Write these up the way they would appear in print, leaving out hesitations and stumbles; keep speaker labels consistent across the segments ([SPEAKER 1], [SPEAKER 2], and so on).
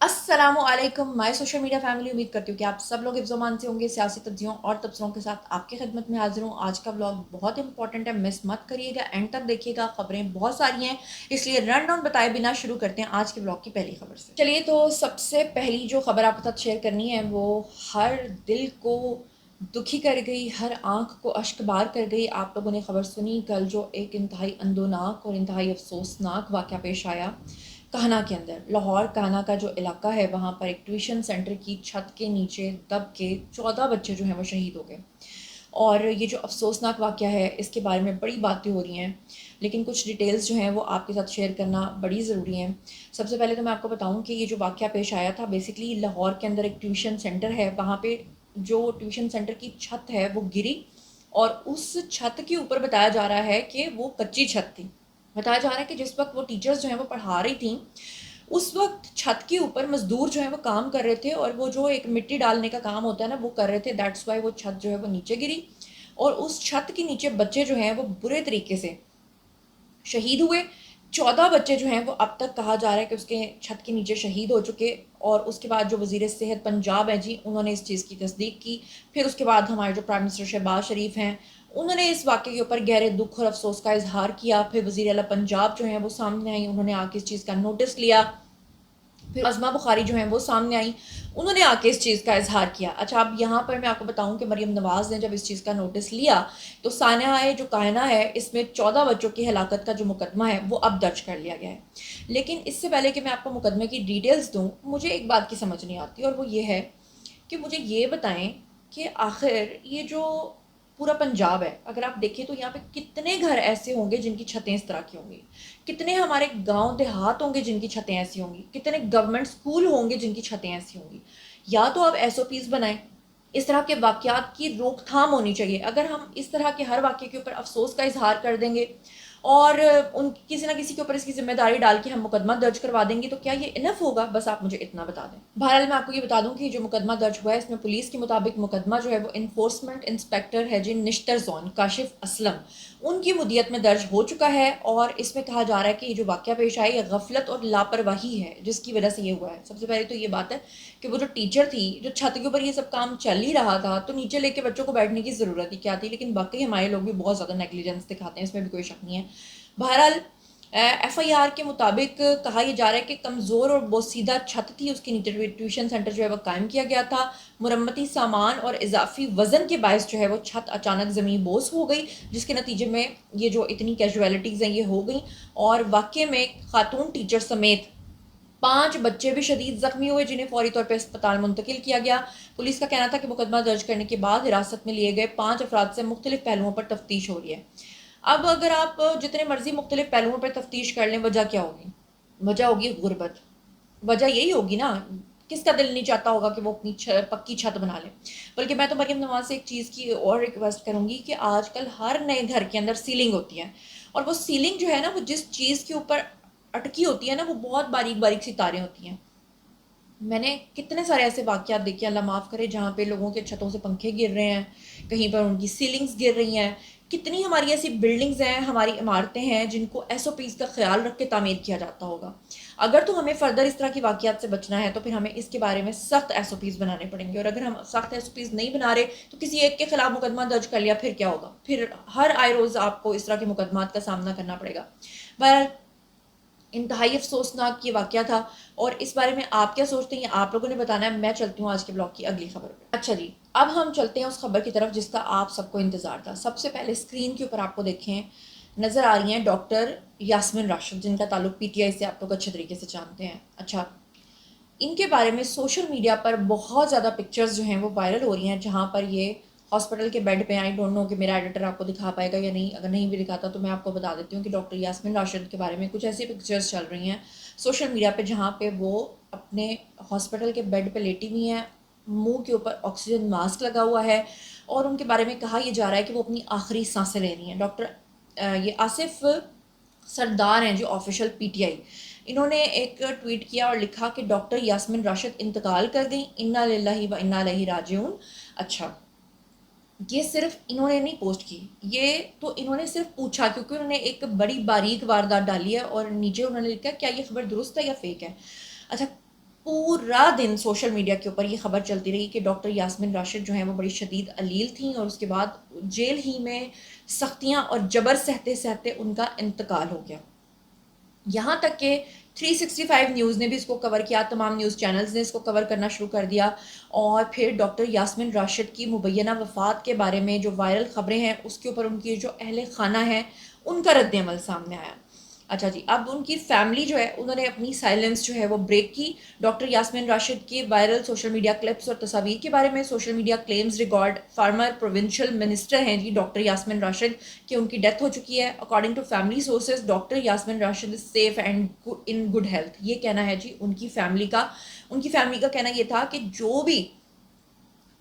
[SPEAKER 1] अस्सलामु अलैकुम my social media family. उम्मीद करती हूँ कि आप सब लोग हिफ्ज़-ओ-मान से होंगे। सियासी तज्ज़ियों और तबसरों के साथ आपकी खिदमत में हाज़िर हूँ। आज का व्लॉग बहुत इंपॉर्टेंट है, मिस मत करिएगा, एंड तक देखिएगा। खबरें बहुत सारी हैं, इसलिए रन डाउन बताए बिना शुरू करते हैं आज के व्लॉग की पहली खबर से। चलिए, तो सबसे पहली जो खबर आपके साथ शेयर करनी है वो हर दिल को दुखी कर गई, हर आंख को अश्कबार कर गई। आप लोगों ने खबर सुनी कल जो एक इंतहाई अंदोनाक और इंतहाई अफसोसनाक वाक़या पेश आया काहना के अंदर। लाहौर काहना का जो इलाका है वहाँ पर एक ट्यूशन सेंटर की छत के नीचे दब के 14 बच्चे जो हैं वो शहीद हो गए। और ये जो अफसोसनाक वाक़या है इसके बारे में बड़ी बातें हो रही हैं, लेकिन कुछ डिटेल्स जो हैं वो आपके साथ शेयर करना बड़ी ज़रूरी हैं। सबसे पहले तो मैं आपको बताऊं कि ये जो वाक़या पेश आया था बेसिकली लाहौर के अंदर एक ट्यूशन सेंटर है, वहाँ पे जो ट्यूशन सेंटर की छत है वो गिरी और उस छत के ऊपर बताया जा रहा है कि वो कच्ची छत थी। बताया जा रहा है कि जिस वक्त वो टीचर्स जो हैं वो पढ़ा रही थी उस वक्त छत के ऊपर मजदूर जो है वो काम कर रहे थे और वो जो एक मिट्टी डालने का काम होता है ना वो कर रहे थे। दैट्स वाई वो छत जो है वो नीचे गिरी और उस छत के नीचे बच्चे जो हैं वो बुरे तरीके से शहीद हुए। 14 बच्चे जो हैं वो अब तक कहा जा रहा है कि उसके छत के नीचे शहीद हो चुके। और उसके बाद जो वज़ीर सेहत पंजाब है जी, उन्होंने इस चीज़ की तस्दीक की। फिर उसके बाद हमारे जो प्राइम मिनिस्टर शहबाज शरीफ हैं उन्होंने इस वाक़े के ऊपर गहरे दुख और अफसोस का इजहार किया। फिर वज़ीर आला पंजाब जो हैं वो सामने आई, उन्होंने आके इस चीज़ का नोटिस लिया। फिर अज़मा बुखारी जो हैं वो सामने आई, उन्होंने आके इस चीज़ का इजहार किया। अच्छा, अब यहाँ पर मैं आपको बताऊँ कि मरीम नवाज़ ने जब इस चीज़ का नोटिस लिया तो सानिया जो कायना है इसमें 14 बच्चों की हलाकत का जो मुकदमा है वो अब दर्ज कर लिया गया है। लेकिन इससे पहले कि मैं आपको मुकदमे की डिटेल्स दूँ, मुझे एक बात की समझ नहीं आती और वो ये है कि मुझे ये बताएं कि आखिर ये जो पूरा पंजाब है, अगर आप देखें तो यहाँ पे कितने घर ऐसे होंगे जिनकी छतें इस तरह की होंगी, कितने हमारे गांव देहात होंगे जिनकी छतें ऐसी होंगी, कितने गवर्नमेंट स्कूल होंगे जिनकी छतें ऐसी होंगी। या तो आप एसओपीज बनाएं, इस तरह के वाक़यात की रोकथाम होनी चाहिए। अगर हम इस तरह के हर वाक़े के ऊपर अफसोस का इजहार कर देंगे और उन किसी ना किसी के ऊपर इसकी जिम्मेदारी डाल के हम मुकदमा दर्ज करवा देंगे तो क्या ये इनफ होगा? बस आप मुझे इतना बता दें। बहरहाल मैं आपको ये बता दूं कि जो मुकदमा दर्ज हुआ है इसमें पुलिस के मुताबिक मुकदमा जो है वो इन्फोर्समेंट इंस्पेक्टर है जी निश्तर जोन काशिफ असलम, उनकी मुदियत में दर्ज हो चुका है। और इसमें कहा जा रहा है कि ये जो वाक़या पेश आया ये गफलत और लापरवाही है जिसकी वजह से ये हुआ है। सबसे पहले तो ये बात है कि वो जो टीचर थी, जो छत के ऊपर ये सब काम चल ही रहा था तो नीचे लेके बच्चों को बैठने की ज़रूरत ही क्या थी। लेकिन बाकी हमारे लोग भी बहुत ज़्यादा नेग्लिजेंस दिखाते हैं, इसमें भी कोई शक नहीं है। बहरहाल एफआईआर के मुताबिक कहा यह जा रहा है कि कमज़ोर और बोसीदा छत थी, उसके नीचे ट्यूशन सेंटर जो है वो कायम किया गया था। मुरम्मती सामान और इजाफी वज़न के बायस जो है वो छत अचानक ज़मीन बोस हो गई, जिसके नतीजे में ये जो इतनी कैजुअलिटीज़ हैं ये हो गई। और वाक़े में खातून टीचर समेत 5 बच्चे भी शदीद ज़ख्मी हुए जिन्हें फौरी तौर पर अस्पताल मुंतकिल किया गया। पुलिस का कहना था कि मुकदमा दर्ज करने के बाद हिरासत में लिए गए 5 अफराद से मुख्तलिफ पहलुओं पर तफ्तीश हो रही है। अब अगर आप जितने मर्जी मुख्तलिफ पहलुओं पर तफ्तीश कर लें, वजह क्या होगी? वजह होगी गुर्बत। वजह यही होगी ना, किसका दिल नहीं चाहता होगा कि वो अपनी पक्की छत बना ले। बल्कि मैं तो मरीम नवाज से एक चीज़ की और रिक्वेस्ट करूंगी कि आजकल हर नए घर के अंदर सीलिंग होती है और वो सीलिंग जो है ना वो जिस चीज़ के ऊपर अटकी होती है ना वो बहुत बारीक बारीक सी तारें होती हैं। मैंने कितने सारे ऐसे वाक़यात देखे, अल्लाह माफ़ करे, जहाँ पे लोगों के छतों से पंखे गिर रहे हैं, कहीं पर उनकी सीलिंग्स गिर रही हैं। कितनी हमारी ऐसी बिल्डिंग्स हैं, हमारी इमारतें हैं जिनको एसओपीज़ का ख्याल रख के तामीर किया जाता होगा। अगर तो हमें फ़र्दर इस तरह की वाक़यात से बचना है तो फिर हमें इसके बारे में सख्त एसओपीज़ बनाने पड़ेंगे। और अगर हम सख्त एसओपीज़ नहीं बना रहे तो किसी एक के खिलाफ मुकदमा दर्ज कर लिया फिर क्या होगा? फिर हर आए रोज़ आपको इस तरह के मुकदमात का सामना करना पड़ेगा। बहरहाल इंतहाई अफसोसनाक ये वाक़या था और इस बारे में आप क्या सोचते हैं ये आप लोगों ने बताना है। मैं चलती हूँ आज के ब्लॉग की अगली खबर पे। अच्छा जी, अब हम चलते हैं उस खबर की तरफ जिसका आप सबको इंतज़ार था। सबसे पहले स्क्रीन के ऊपर आपको देखें नज़र आ रही हैं डॉक्टर यास्मिन राशिद, जिनका ताल्लुक पीटीआई से आप लोग अच्छे तरीके से जानते हैं। अच्छा, इनके बारे में सोशल मीडिया पर बहुत ज़्यादा पिक्चर्स जो हैं वो वायरल हो रही हैं जहाँ पर ये हॉस्पिटल के बेड पे। आई डोंट नो कि मेरा एडिटर आपको दिखा पाएगा या नहीं, अगर नहीं भी दिखाता तो मैं आपको बता देती हूँ कि डॉक्टर यास्मिन राशिद के बारे में कुछ ऐसी पिक्चर्स चल रही हैं सोशल मीडिया पे जहाँ पे वो अपने हॉस्पिटल के बेड पे लेटी हुई हैं, मुंह के ऊपर ऑक्सीजन मास्क लगा हुआ है और उनके बारे में कहा यह जा रहा है कि वो अपनी आखिरी सांसें ले रही हैं। डॉक्टर ये आसिफ सरदार हैं जो ऑफिशियल पीटीआई, इन्होंने एक ट्वीट किया और लिखा कि डॉक्टर यास्मिन राशिद इंतकाल कर गई, इन्ना लिल्लाहि व इन्ना इलैहि राजिऊन। अच्छा, ये सिर्फ इन्होंने नहीं पोस्ट की, ये तो इन्होंने सिर्फ पूछा क्योंकि उन्होंने एक बड़ी बारीक वारदात डाली है और नीचे उन्होंने लिखा क्या ये खबर दुरुस्त है या फेक है। अच्छा, पूरा दिन सोशल मीडिया के ऊपर ये खबर चलती रही कि डॉक्टर यास्मीन राशिद जो हैं वो बड़ी शदीद अलील थीं और उसके बाद जेल ही में सख्तियां और जबर सहते सहते उनका इंतकाल हो गया। यहाँ तक कि 365 न्यूज़ ने भी इसको कवर किया, तमाम न्यूज़ चैनल्स ने इसको कवर करना शुरू कर दिया और फिर डॉक्टर यास्मीन राशिद की मुबैना वफ़ात के बारे में जो वायरल ख़बरें हैं उसके ऊपर उनकी जो अहले खाना है उनका रद्द-ए-अमल सामने आया। अच्छा जी, अब उनकी फैमिली जो है उन्होंने अपनी साइलेंस जो है वो ब्रेक की। डॉक्टर यास्मीन राशिद की वायरल सोशल मीडिया क्लिप्स और तस्वीर के बारे में social media claims record farmer provincial minister हैं जी डॉक्टर यास्मीन राशिद कि उनकी डेथ हो चुकी है। According to family sources doctor Yasmeen Rashid is safe and in good health, ये कहना है जी उनकी फैमिली का। उनकी फैमिली का कहना ये था कि जो भी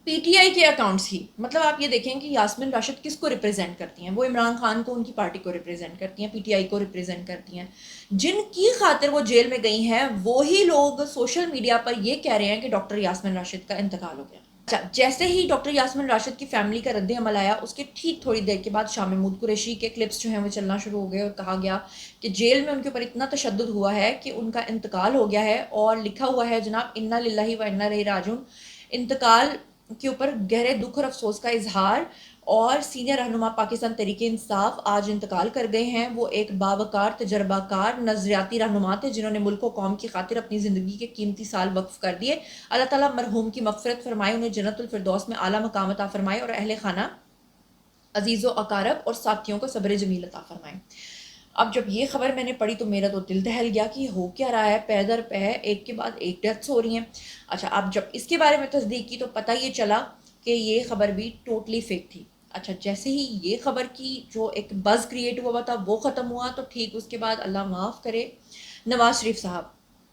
[SPEAKER 1] पीटीआई के अकाउंट्स ही, मतलब आप ये देखें कि यास्मीन राशिद किसको रिप्रेजेंट करती हैं, वो इमरान खान को, उनकी पार्टी को रिप्रेजेंट करती हैं, पीटीआई को रिप्रेजेंट करती हैं। जिनकी खातिर वो जेल में गई हैं वो ही लोग सोशल मीडिया पर ये कह रहे हैं कि डॉक्टर यास्मीन राशिद का इंतकाल हो गया। अच्छा, जैसे ही डॉक्टर यास्मीन राशिद की फैमिली का रद्द अमल आया उसके ठीक थोड़ी देर के बाद शाह महमूद कुरैशी के क्लिप्स जो हैं वो चलना शुरू हो गए और कहा गया कि जेल में उनके ऊपर इतना तशद्दुद हुआ है कि उनका इंतकाल हो गया है और लिखा हुआ है जनाब इन्ना लिल्लाहि व इन्ना इलैहि राजिऊन। इंतकाल के ऊपर गहरे दुख और अफसोस का इजहार, और सीनियर रहनुमा पाकिस्तान तहरीके इंसाफ आज इंतकाल कर गए हैं। वो एक बावकार, तजर्बाकार, नजरियाती रहनुमा थे जिन्होंने मुल्क व कौम की खातिर अपनी ज़िंदगी के कीमती साल वक्फ कर दिए। अल्लाह ताला मरहूम की मग़फ़िरत फरमाए, उन्हें जन्नतुल फिरदौस में आला मकाम अता फरमाए और अहले खाना, अजीज़ व अकारब और साथियों को सब्र जमील अता फरमाए। अब जब ये खबर मैंने पढ़ी तो मेरा तो दिल दहल गया कि हो क्या रहा है, पै दर पै एक के बाद एक डेथ्स हो रही हैं। अच्छा, अब जब इसके बारे में तस्दीक की तो पता ये चला कि ये खबर भी टोटली फेक थी। अच्छा, जैसे ही ये खबर की जो एक बज़ क्रिएट हुआ था वो ख़त्म हुआ तो ठीक उसके बाद अल्लाह माफ़ करे नवाज शरीफ साहब,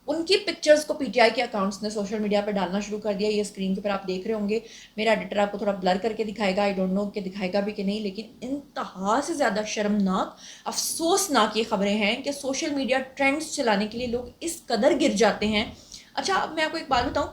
[SPEAKER 1] उनकी पिक्चर्स को पीटीआई के अकाउंट्स ने सोशल मीडिया पर डालना शुरू कर दिया। ये स्क्रीन के ऊपर आप देख रहे होंगे, मेरा एडिटर आपको थोड़ा ब्लर करके दिखाएगा, आई डोंट नो कि दिखाएगा भी कि नहीं, लेकिन इंतहा से ज़्यादा शर्मनाक, अफसोसनाक ये खबरें हैं कि सोशल मीडिया ट्रेंड्स चलाने के लिए लोग इस कदर गिर जाते हैं। अच्छा, अब मैं आपको एक बात बताऊँ,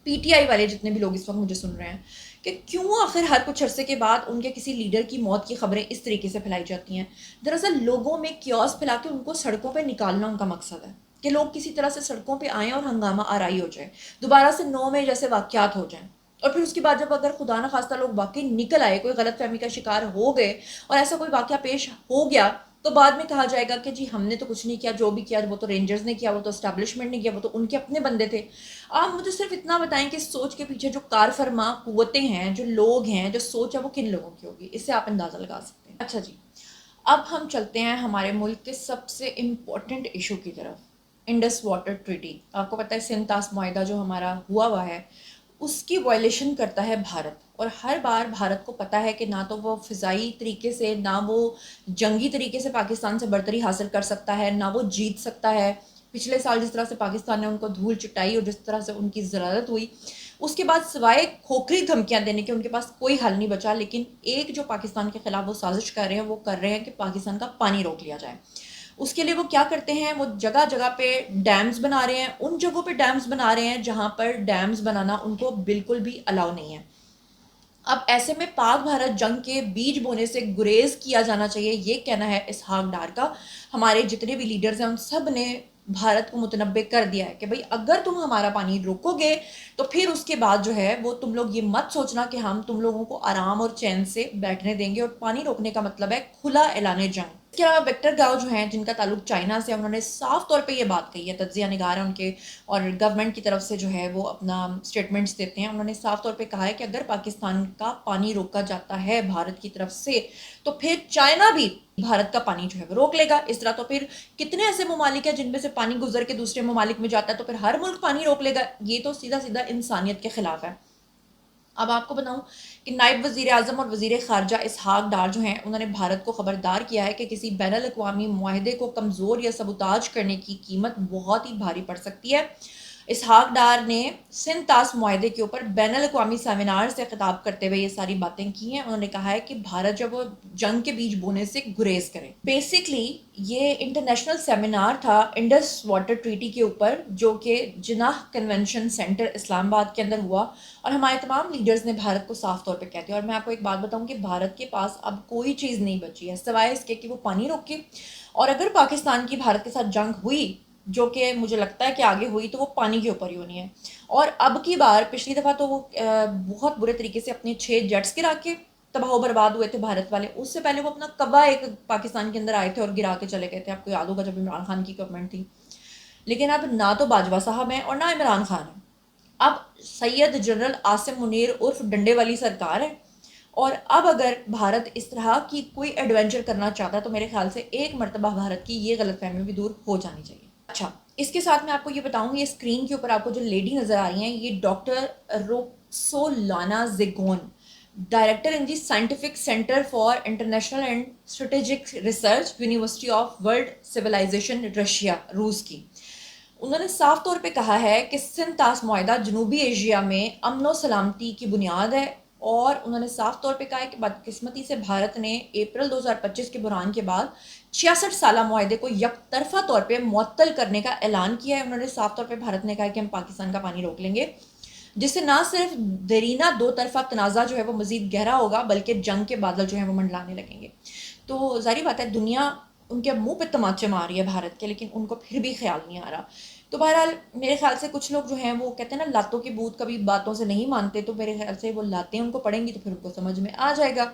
[SPEAKER 1] पीटीआई वाले जितने भी लोग इस वक्त मुझे सुन रहे हैं कि क्यों आखिर हर कुछ अरसे के बाद उनके किसी लीडर की मौत की खबरें इस तरीके से फैलाई जाती हैं। दरअसल लोगों में क्योस फैला के उनको सड़कों पे निकालना उनका मकसद है कि लोग किसी तरह से सड़कों पे आएँ और हंगामा आराई हो जाए, दोबारा से 9 मई जैसे वाक़यात हो जाएं। और फिर उसके बाद जब अगर खुदा न खास्ता लोग वाकई निकल आए, कोई गलतफहमी का शिकार हो गए और ऐसा कोई वाक़या पेश हो गया तो बाद में कहा जाएगा कि जी हमने तो कुछ नहीं किया, जो भी किया वो तो रेंजर्स ने किया, वो तो एस्टैब्लिशमेंट ने किया, वो तो उनके अपने बंदे थे। आप मुझे सिर्फ इतना बताएं कि इस सोच के पीछे जो कार फरमा कुव्वतें हैं, जो लोग हैं, जो सोच है वो किन लोगों की होगी, इससे आप अंदाज़ा लगा सकते हैं। अच्छा जी, अब हम चलते हैं हमारे मुल्क के सबसे इम्पोर्टेंट इशू की तरफ, इंडस वाटर ट्रीटी। आपको पता है सिंतास मुआहदा जो हमारा हुआ है उसकी वायलेशन करता है भारत, और हर बार भारत को पता है कि ना तो वो फ़िज़ाई तरीके से, ना वो जंगी तरीके से पाकिस्तान से बरतरी हासिल कर सकता है, ना वो जीत सकता है। पिछले साल जिस तरह से पाकिस्तान ने उनको धूल चटाई और जिस तरह से उनकी ज़रारत हुई, उसके बाद सिवाय खोखली धमकियां देने के उनके पास कोई हल नहीं बचा। लेकिन एक जो पाकिस्तान के खिलाफ वो साजिश कर रहे हैं, वो कर रहे हैं कि पाकिस्तान का पानी रोक लिया जाए। उसके लिए वो क्या करते हैं, वो जगह जगह पे डैम्स बना रहे हैं, उन जगहों पे डैम्स बना रहे हैं जहां पर डैम्स बनाना उनको बिल्कुल भी अलाउ नहीं है। अब ऐसे में पाक भारत जंग के बीज बोने से गुरेज किया जाना चाहिए, ये कहना है इसहाक डार का। हमारे जितने भी लीडर्स हैं उन सब ने भारत को मुतनब्बे कर दिया है कि भाई अगर तुम हमारा पानी रोकोगे तो फिर उसके बाद जो है वो तुम लोग ये मत सोचना कि हम तुम लोगों को आराम और चैन से बैठने देंगे, और पानी रोकने का मतलब है खुला ऐलान जंग। इसके अलावा विक्टर गाओ जो हैं जिनका ताल्लुक चाइना से, उन्होंने साफ तौर पे ये बात कही है, तज्जिया निगार हैं उनके और गवर्नमेंट की तरफ से जो है वो अपना स्टेटमेंट्स देते हैं। उन्होंने साफ तौर पे कहा है कि अगर पाकिस्तान का पानी रोका जाता है भारत की तरफ से तो फिर चाइना भी भारत का पानी जो है वो रोक लेगा। इस तरह तो फिर कितने ऐसे ममालिक हैं जिनमें से पानी गुजर के दूसरे ममालिक में जाता है, तो फिर हर मुल्क पानी रोक लेगा। ये तो सीधा सीधा इंसानियत के खिलाफ है। अब आपको बताऊं कि नायब वज़ीर आज़म और वज़ीर ख़ारजा इसहाक डार जो हैं उन्होंने भारत को ख़बरदार किया है कि किसी बैनुल अक़वामी मुआहदे को कमज़ोर या सबूताज करने की कीमत बहुत ही भारी पड़ सकती है। इसहाक डार ने सिंतास मुआहदे के ऊपर बैनुल अक़वामी सेमिनार से खिताब करते हुए ये सारी बातें की हैं। उन्होंने कहा है कि भारत जब वो जंग के बीज बोने से गुरेज करे। बेसिकली ये इंटरनेशनल सेमिनार था इंडस वाटर ट्रीटी के ऊपर, जो कि जिनाह कन्वेंशन सेंटर इस्लामाबाद के अंदर हुआ, और हमारे तमाम लीडर्स ने भारत को साफ तौर पे कहते हैं। और मैं आपको एक बात बताऊं कि भारत के पास अब कोई चीज़ नहीं बची है सिवाय इसके कि वो पानी रोके, और अगर पाकिस्तान की भारत के साथ जंग हुई جو کہ مجھے لگتا ہے کہ آگے ہوئی تو وہ پانی کے اوپر ہی ہونی ہے. اور اب کی بار پچھلی دفعہ تو وہ بہت برے طریقے سے اپنے 6 جیٹس گرا کے تباہ و برباد ہوئے تھے بھارت والے. اس سے پہلے وہ اپنا کوا ایک پاکستان کے اندر آئے تھے اور گرا کے چلے گئے تھے, آپ کو یاد ہوگا جب عمران خان کی گورنمنٹ تھی. لیکن اب نہ تو باجوہ صاحب ہیں اور نہ عمران خان ہیں, اب سید جنرل عاصم منیر عرف ڈنڈے والی سرکار ہے. اور اب اگر بھارت اس طرح کی کوئی ایڈونچر کرنا چاہتا ہے تو میرے خیال سے ایک مرتبہ بھارت کی یہ غلط فہمی بھی دور ہو جانی چاہیے. اچھا, اس کے ساتھ میں آپ کو یہ بتاؤں, یہ اسکرین کے اوپر آپ کو جو لیڈی نظر آ رہی ہیں یہ ڈاکٹر روکسولانا زیگون, director in the scientific centre for international and strategic research, university of world civilisation, Russia, روس کی. انہوں نے صاف طور پہ کہا ہے کہ سندھ طاس معاہدہ جنوبی ایشیا میں امن و سلامتی کی بنیاد ہے. اور انہوں نے صاف طور پہ کہا ہے کہ بدقسمتی سے بھارت نے اپریل 2025 کے بحران کے بعد 66 سالہ معاہدے کو یک طرفہ طور پہ معطل کرنے کا اعلان کیا ہے. انہوں نے صاف طور پہ بھارت نے کہا ہے کہ ہم پاکستان کا پانی روک لیں گے, جس سے نہ صرف دیرینہ دو طرفہ تنازع جو ہے وہ مزید گہرا ہوگا بلکہ جنگ کے بادل جو ہیں وہ منڈلانے لگیں گے. تو ظاہری بات ہے دنیا ان کے منہ پہ تماچے مار رہی ہے بھارت کے, لیکن ان کو پھر بھی خیال نہیں آ رہا. تو بہرحال میرے خیال سے کچھ لوگ جو ہیں وہ کہتے ہیں نا لاتوں کی بوت کبھی باتوں سے نہیں مانتے, تو میرے خیال سے وہ لاتیں ان کو پڑیں گی تو پھر ان کو سمجھ میں آ جائے گا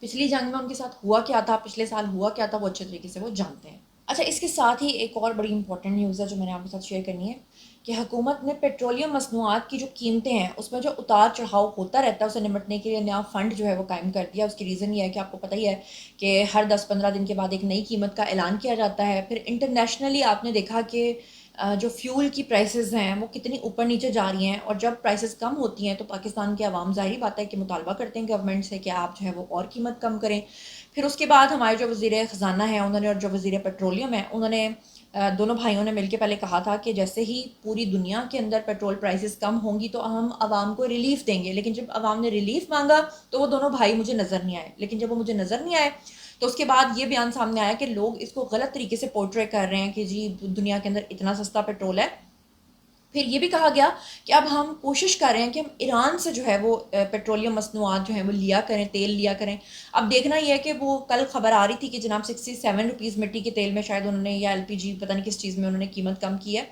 [SPEAKER 1] پچھلی جنگ میں ان کے ساتھ ہوا کیا تھا, پچھلے سال ہوا کیا تھا, وہ اچھے طریقے سے وہ جانتے ہیں. اچھا, اس کے ساتھ ہی ایک اور بڑی امپورٹنٹ نیوز ہے جو میں نے آپ کے ساتھ شیئر کرنی ہے کہ حکومت نے پیٹرولیم مصنوعات کی جو قیمتیں ہیں اس میں جو اتار چڑھاؤ ہوتا رہتا ہے اسے نمٹنے کے لیے نیا فنڈ جو ہے وہ قائم کر دیا. اس کی ریزن یہ ہے کہ آپ کو پتہ ہی ہے کہ ہر 10-15 دن کے بعد ایک نئی قیمت کا اعلان کیا جاتا ہے. پھر انٹرنیشنلی آپ نے دیکھا کہ جو فیول کی پرائسز ہیں وہ کتنی اوپر نیچے جا رہی ہیں, اور جب پرائسز کم ہوتی ہیں تو پاکستان کے عوام ظاہری بات ہے کہ مطالبہ کرتے ہیں گورنمنٹ سے کہ آپ جو ہے وہ اور قیمت کم کریں. پھر اس کے بعد ہمارے جو وزیر خزانہ ہیں انہوں نے, اور جو وزیر پیٹرولیم ہیں انہوں نے, دونوں بھائیوں نے مل کے پہلے کہا تھا کہ جیسے ہی پوری دنیا کے اندر پیٹرول پرائسز کم ہوں گی تو ہم عوام کو ریلیف دیں گے. لیکن جب عوام نے ریلیف مانگا تو وہ دونوں بھائی مجھے نظر نہیں آئے. لیکن جب وہ مجھے نظر نہیں آئے تو اس کے بعد یہ بیان سامنے آیا کہ لوگ اس کو غلط طریقے سے پورٹرے کر رہے ہیں کہ جی دنیا کے اندر اتنا سستا پیٹرول ہے. پھر یہ بھی کہا گیا کہ اب ہم کوشش کر رہے ہیں کہ ہم ایران سے جو ہے وہ پیٹرولیم مصنوعات جو ہیں وہ لیا کریں, تیل لیا کریں. اب دیکھنا یہ ہے کہ وہ کل خبر آ رہی تھی کہ جناب 67 روپیز مٹی کے تیل میں شاید انہوں نے, یا LPG پتہ نہیں کس چیز میں انہوں نے قیمت کم کی ہے.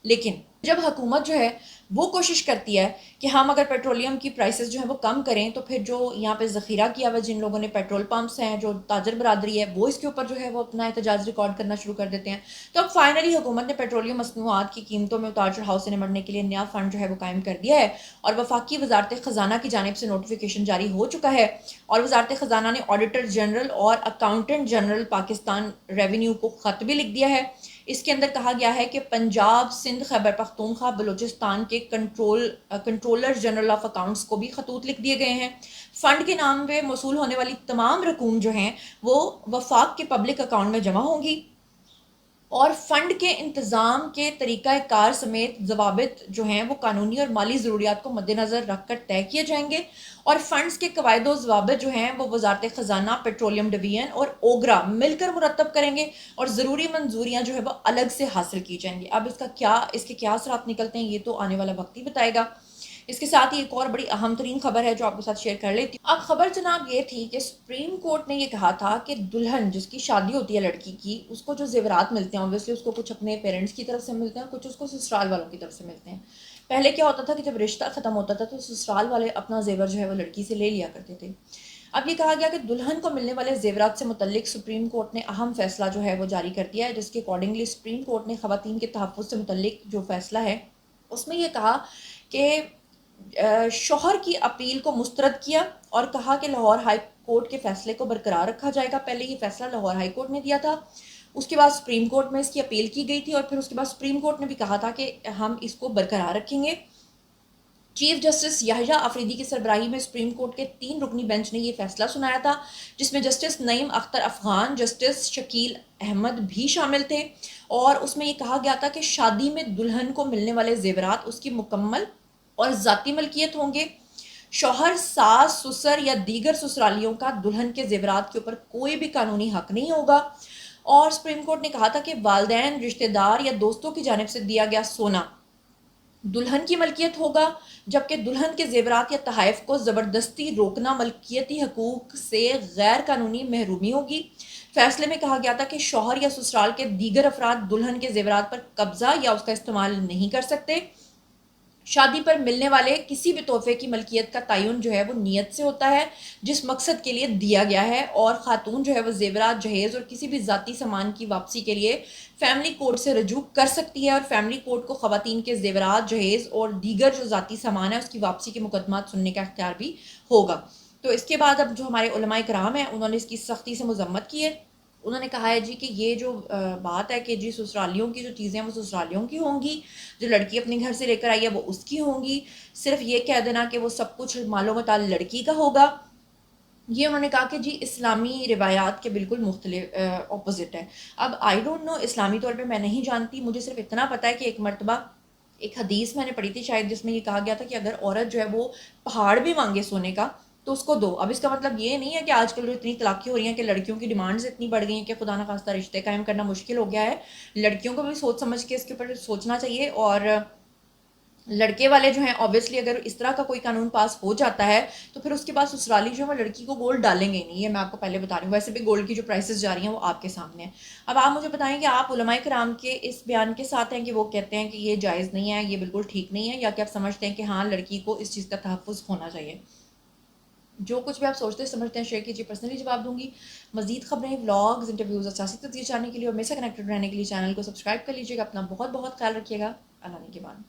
[SPEAKER 1] لیکن جب حکومت جو ہے وہ کوشش کرتی ہے کہ ہم اگر پیٹرولیم کی پرائسز جو ہیں وہ کم کریں تو پھر جو یہاں پہ ذخیرہ کیا ہوا جن لوگوں نے پیٹرول پمپس ہیں, جو تاجر برادری ہے, وہ اس کے اوپر جو ہے وہ اپنا احتجاج ریکارڈ کرنا شروع کر دیتے ہیں. تو اب فائنلی حکومت نے پیٹرولیم مصنوعات کی قیمتوں میں اتار چڑھاؤ سے نمٹنے کے لیے نیا فنڈ جو ہے وہ قائم کر دیا ہے, اور وفاقی وزارت خزانہ کی جانب سے نوٹیفیکیشن جاری ہو چکا ہے. اور وزارت خزانہ نے آڈیٹر جنرل اور اکاؤنٹنٹ جنرل پاکستان ریونیو کو خط بھی لکھ دیا ہے. اس کے اندر کہا گیا ہے کہ پنجاب, سندھ, خیبر پختونخوا, بلوچستان کے کنٹرولر جنرل آف اکاؤنٹس کو بھی خطوط لکھ دیے گئے ہیں. فنڈ کے نام پہ موصول ہونے والی تمام رقوم جو ہیں وہ وفاق کے پبلک اکاؤنٹ میں جمع ہوں گی, اور فنڈ کے انتظام کے طریقہ کار سمیت ضوابط جو ہیں وہ قانونی اور مالی ضروریات کو مد نظر رکھ کر طے کیے جائیں گے. اور فنڈز کے قواعد و ضوابط جو ہیں وہ وزارت خزانہ, پیٹرولیم ڈویژن اور اوگرا مل کر مرتب کریں گے, اور ضروری منظوریاں جو ہے وہ الگ سے حاصل کی جائیں گی. اب اس کے کیا اثرات نکلتے ہیں یہ تو آنے والا وقت ہی بتائے گا. اس کے ساتھ ہی ایک اور بڑی اہم ترین خبر ہے جو آپ کے ساتھ شیئر کر لیتی ہوں. اب خبر جناب یہ تھی کہ سپریم کورٹ نے یہ کہا تھا کہ دلہن جس کی شادی ہوتی ہے لڑکی کی, اس کو جو زیورات ملتے ہیں اوبویسلی اس کو کچھ اپنے پیرنٹس کی طرف سے ملتے ہیں, کچھ اس کو سسرال والوں کی طرف سے ملتے ہیں. پہلے کیا ہوتا تھا کہ جب رشتہ ختم ہوتا تھا تو سسرال والے اپنا زیور جو ہے وہ لڑکی سے لے لیا کرتے تھے. اب یہ کہا گیا کہ دلہن کو ملنے والے زیورات سے متعلق سپریم کورٹ نے اہم فیصلہ جو ہے وہ جاری کر دیا ہے, جس کے اکارڈنگلی سپریم کورٹ نے خواتین کے تحفظ سے متعلق جو فیصلہ ہے اس میں یہ کہا کہ شوہر کی اپیل کو مسترد کیا اور کہا کہ لاہور ہائی کورٹ کے فیصلے کو برقرار رکھا جائے گا. پہلے یہ فیصلہ لاہور ہائی کورٹ نے دیا تھا, اس کے بعد سپریم کورٹ میں اس کی اپیل کی گئی تھی, اور پھر اس کے بعد سپریم کورٹ نے بھی کہا تھا کہ ہم اس کو برقرار رکھیں گے. چیف جسٹس یحییٰ آفریدی کی سربراہی میں سپریم کورٹ کے 3 رکنی بینچ نے یہ فیصلہ سنایا تھا, جس میں جسٹس نعیم اختر افغان, جسٹس شکیل احمد بھی شامل تھے. اور اس میں یہ کہا گیا تھا کہ شادی میں دلہن کو ملنے والے زیورات اس کی مکمل اور ذاتی ملکیت ہوں گے. شوہر, ساس, سسر یا دیگر سسرالیوں کا دلہن کے زیورات کے اوپر کوئی بھی قانونی حق نہیں ہوگا. اور سپریم کورٹ نے کہا تھا کہ والدین, رشتہ دار یا دوستوں کی جانب سے دیا گیا سونا दुल्हन की मलकियत होगा, जबकि दुल्हन के ज़ेवरात या तोहफ़ को ज़बरदस्ती रोकना मलकियती हकूक़ से गैर कानूनी महरूमी होगी। फैसले में कहा गया था कि शौहर या ससुराल के दीगर अफराद दुल्हन के ज़ेवरात पर कब्ज़ा या उसका इस्तेमाल नहीं कर सकते। शादी पर मिलने वाले किसी भी तोहफे की मलकियत का तयन जो है वो नीयत से होता है जिस मकसद के लिए दिया गया है, और ख़ातून जो है वो ज़ेवरात, जहेज़ और किसी भी ज़ाती सामान की वापसी के लिए फैमिली कोर्ट से रजू कर सकती है, और फैमिली कोर्ट को ख़वातीन के ज़ेवरात, जहेज़ और दीगर जो ज़ाती सामान है उसकी वापसी के मुकदमात सुनने का इख्तियार भी होगा। तो इसके बाद अब जो हमारे उलमाए कराम हैं उन्होंने इसकी सख्ती से मजम्मत की है। उन्होंने कहा है जी कि ये जो बात है कि जी ससुरालियों की जो चीज़ें हैं वो ससुरालियों की होंगी, जो लड़की अपने घर से लेकर आई है वो उसकी होंगी, सिर्फ ये कह देना कि वो सब कुछ मालो मताल लड़की का होगा, ये उन्होंने कहा कि जी इस्लामी रिवायात के बिल्कुल मुख्तलिफ ऑपोजिट है। अब आई डोंट नो, इस्लामी तौर पे मैं नहीं जानती, मुझे सिर्फ इतना पता है कि एक मरतबा एक हदीस मैंने पढ़ी थी शायद, जिसमें ये कहा गया था कि अगर औरत जो है वो पहाड़ भी मांगे सोने का तो उसको दो। अब इसका मतलब ये नहीं है कि आजकल जो इतनी तलाक़ी हो रही हैं कि लड़कियों की डिमांड्स इतनी बढ़ गई हैं कि खुदा न खास्ता रिश्ते कायम करना मुश्किल हो गया है। लड़कियों को भी सोच समझ के इसके ऊपर सोचना चाहिए, और लड़के वाले जो हैं ऑब्वियसली अगर इस तरह का कोई कानून पास हो जाता है तो फिर उसके बाद ससुराली जो है वो लड़की को गोल्ड डालेंगे ही नहीं, ये मैं आपको पहले बता रही हूँ। वैसे भी गोल्ड की जो प्राइसेस जा रही हैं वो आपके सामने हैं। अब आप मुझे बताएं कि आप उलमाए कराम के इस बयान के साथ हैं कि वो कहते हैं कि ये जायज़ नहीं है, ये बिल्कुल ठीक नहीं है, या कि आप समझते हैं कि हाँ लड़की को इस चीज़ का तहफ़्फ़ुज़ होना चाहिए? जो कुछ भी आप सोचते हैं समझते हैं शेयर कीजिए, पर्सनली जवाब दूंगी। मजीद खबरें, व्लॉग्स, इंटरव्यूज़ और सियासी तस्वीर जानने के लिए और मेरे से कनेक्टेड रहने के लिए चैनल को सब्सक्राइब कर लीजिएगा। अपना बहुत बहुत ख्याल रखिएगा। अल्लाह ने के बाद।